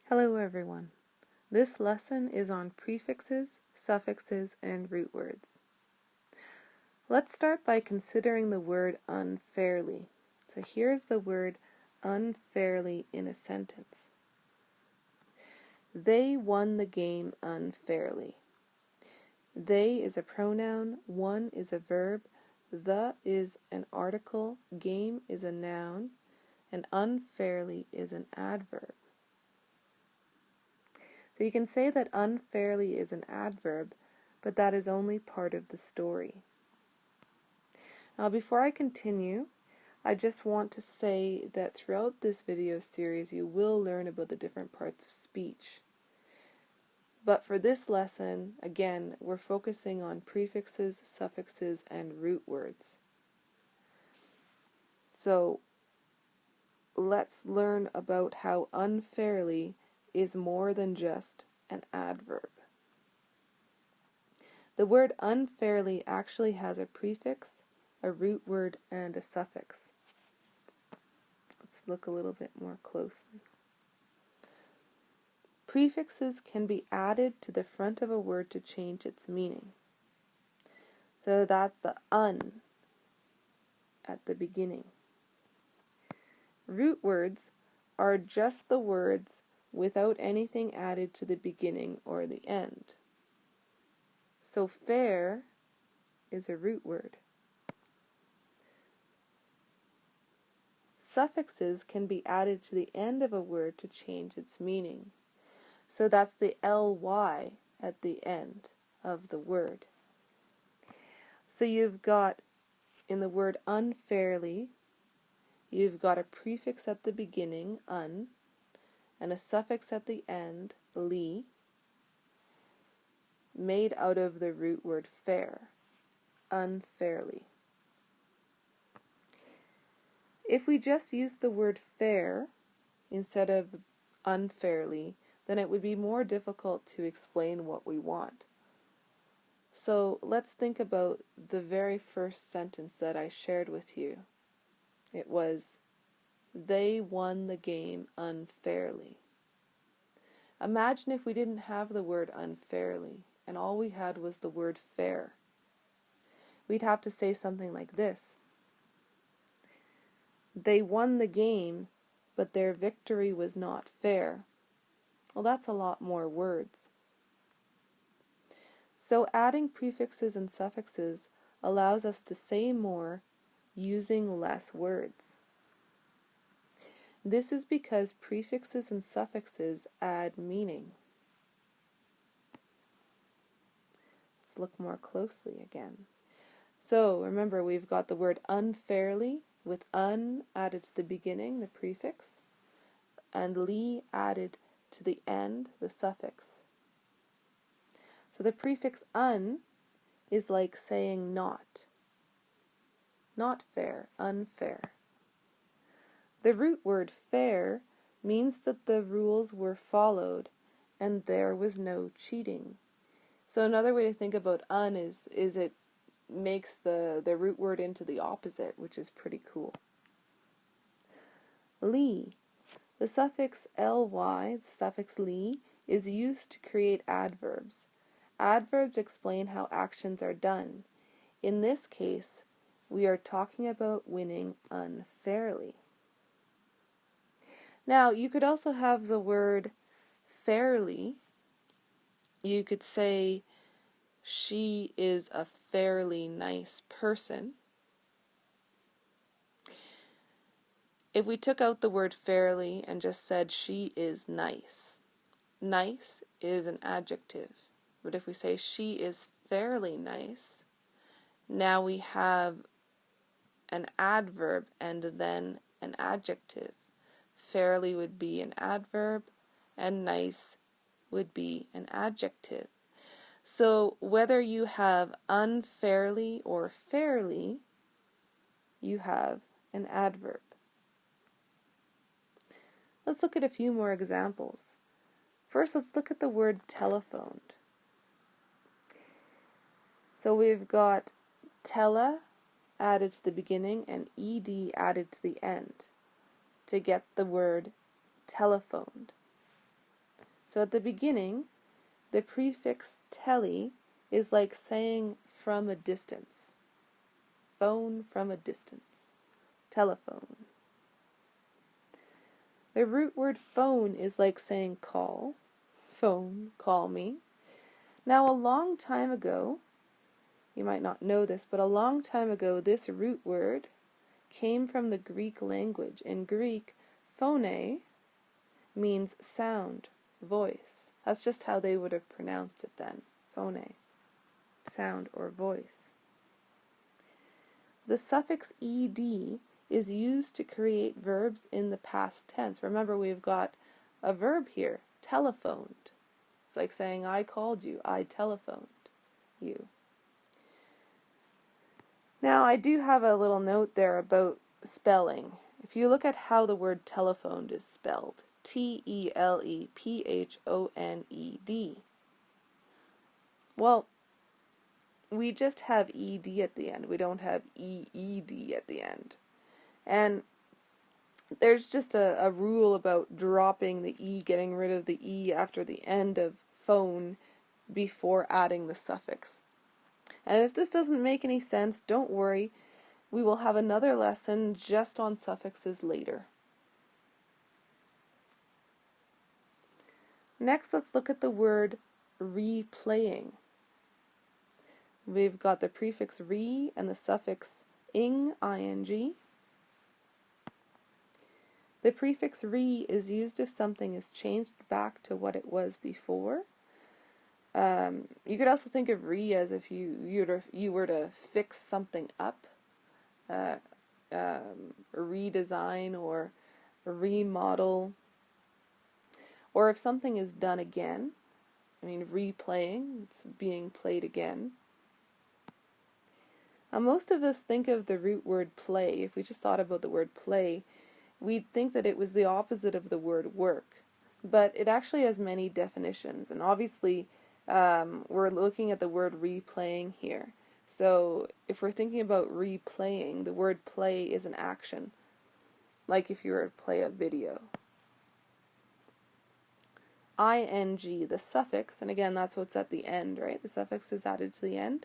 Hello everyone. This lesson is on prefixes, suffixes, and root words. Let's start by considering the word unfairly. So here's the word unfairly in a sentence. They won the game unfairly. They is a pronoun, won is a verb, the is an article, game is a noun, and unfairly is an adverb. So you can say that unfairly is an adverb, but that is only part of the story. Now, before I continue, I just want to say that throughout this video series, you will learn about the different parts of speech. But for this lesson, again, we're focusing on prefixes, suffixes, and root words. So let's learn about how unfairly is more than just an adverb. The word unfairly actually has a prefix, a root word, and a suffix. Let's look a little bit more closely. Prefixes can be added to the front of a word to change its meaning. So that's the un at the beginning. Root words are just the words without anything added to the beginning or the end. So fair is a root word. Suffixes can be added to the end of a word to change its meaning. So that's the ly at the end of the word. So you've got, in the word unfairly, you've got a prefix at the beginning, un, and a suffix at the end, ly, made out of the root word fair, unfairly. If we just use the word fair instead of unfairly, then it would be more difficult to explain what we want. So let's think about the very first sentence that I shared with you. It was, they won the game unfairly. Imagine if we didn't have the word unfairly and all we had was the word fair. We'd have to say something like this. They won the game, but their victory was not fair. Well, that's a lot more words. So adding prefixes and suffixes allows us to say more using less words. This is because prefixes and suffixes add meaning. Let's look more closely again. So remember, we've got the word unfairly with un added to the beginning, the prefix, and ly added to the end, the suffix. So the prefix un is like saying not. Not fair, unfair. The root word fair means that the rules were followed and there was no cheating. So another way to think about un is it makes the root word into the opposite, which is pretty cool. Ly. The suffix ly, the suffix ly, is used to create adverbs. Adverbs explain how actions are done. In this case, we are talking about winning unfairly. Now, you could also have the word fairly. You could say, she is a fairly nice person. If we took out the word fairly and just said she is nice, nice is an adjective. But if we say she is fairly nice, now we have an adverb and then an adjective. Fairly would be an adverb and nice would be an adjective. So whether you have unfairly or fairly, you have an adverb. Let's look at a few more examples. First, let's look at the word telephoned. So we've got tele added to the beginning and ed added to the end to get the word telephoned. So at the beginning, the prefix tele is like saying from a distance. Phone from a distance. Telephone. The root word phone is like saying call. Phone, call me. Now a long time ago, you might not know this, but a long time ago this root word came from the Greek language. In Greek, phone means sound, voice. That's just how they would have pronounced it then. Phone, sound or voice. The suffix ed is used to create verbs in the past tense. Remember, we've got a verb here, telephoned. It's like saying I called you, I telephoned you. Now, I do have a little note there about spelling. If you look at how the word telephoned is spelled, T-E-L-E-P-H-O-N-E-D. Well, we just have ed at the end. We don't have E-E-D at the end. And there's just a rule about dropping the E, getting rid of the E after the end of phone before adding the suffix. And if this doesn't make any sense, don't worry. We will have another lesson just on suffixes later. Next, let's look at the word replaying. We've got the prefix re and the suffix ing, ing. The prefix re is used if something is changed back to what it was before. You could also think of re as if you were to fix something up, redesign or remodel, or if something is done again. I mean, replaying, it's being played again. Now, most of us think of the root word play. If we just thought about the word play, we'd think that it was the opposite of the word work. But it actually has many definitions, and obviously we're looking at the word replaying here. So if we're thinking about replaying, the word play is an action, like if you were to play a video. ing, the suffix, and again that's what's at the end, right? The suffix is added to the end.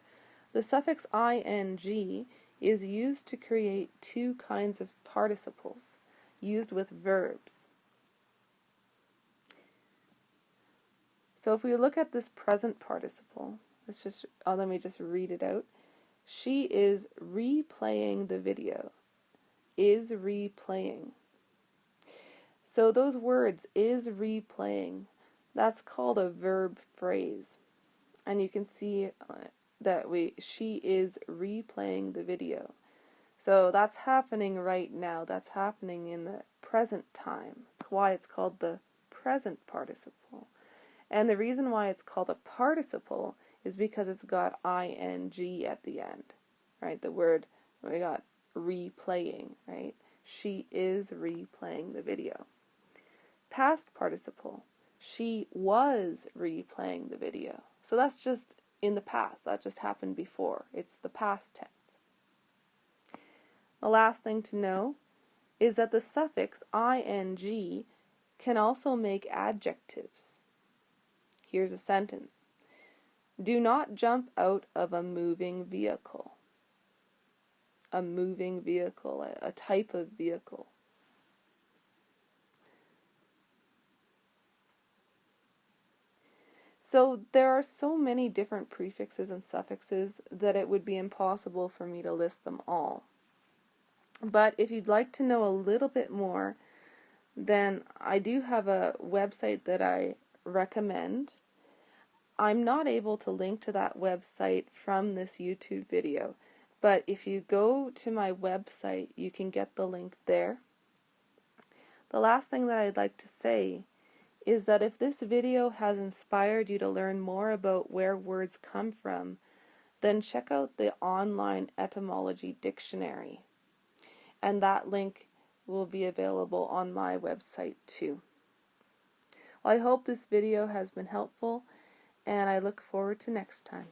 The suffix ing is used to create two kinds of participles used with verbs. So if we look at this present participle, let me just read it out. She is replaying the video. Is replaying. So those words, is replaying, that's called a verb phrase. And you can see that she is replaying the video. So that's happening right now. That's happening in the present time. That's why it's called the present participle. And the reason why it's called a participle is because it's got ing at the end, right? The word, we got replaying, right? She is replaying the video. Past participle, she was replaying the video. So that's just in the past. That just happened before. It's the past tense. The last thing to know is that the suffix ing can also make adjectives. Here's a sentence. Do not jump out of a moving vehicle. A moving vehicle, a type of vehicle. So there are so many different prefixes and suffixes that it would be impossible for me to list them all. But if you'd like to know a little bit more, then I do have a website that I recommend. I'm not able to link to that website from this YouTube video, but if you go to my website, you can get the link there. The last thing that I'd like to say is that if this video has inspired you to learn more about where words come from, then check out the online etymology dictionary. And that link will be available on my website too. Well, I hope this video has been helpful, and I look forward to next time.